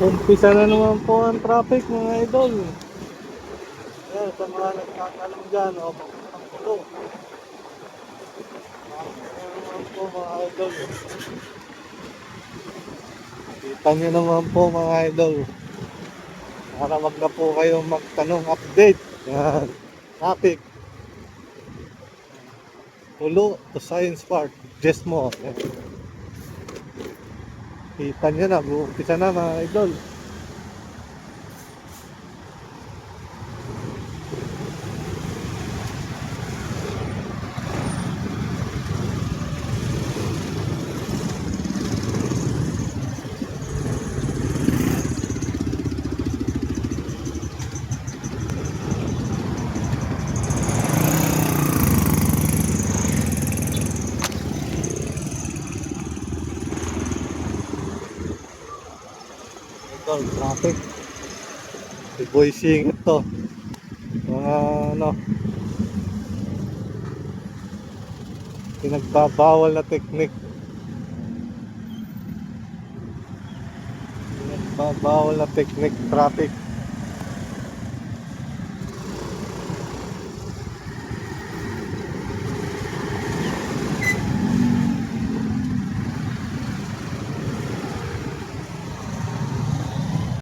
Umpisa na naman po ang traffic mga idol. Ayan, sa mga nagtatanong dyan, o, papuntang pulo. Traffic na naman po mga idol. Kita nyo naman po mga idol. Para wag na po kayong magtanong update. Ayan, traffic. Pulo to Science Park. Jesmo. Ayan. Kita nyo na, umpisa na mga idol. Idol, traffic. Si Boy Singit to. Mga ano, pinagbabawal na technique. Pinagbabawal na technique traffic.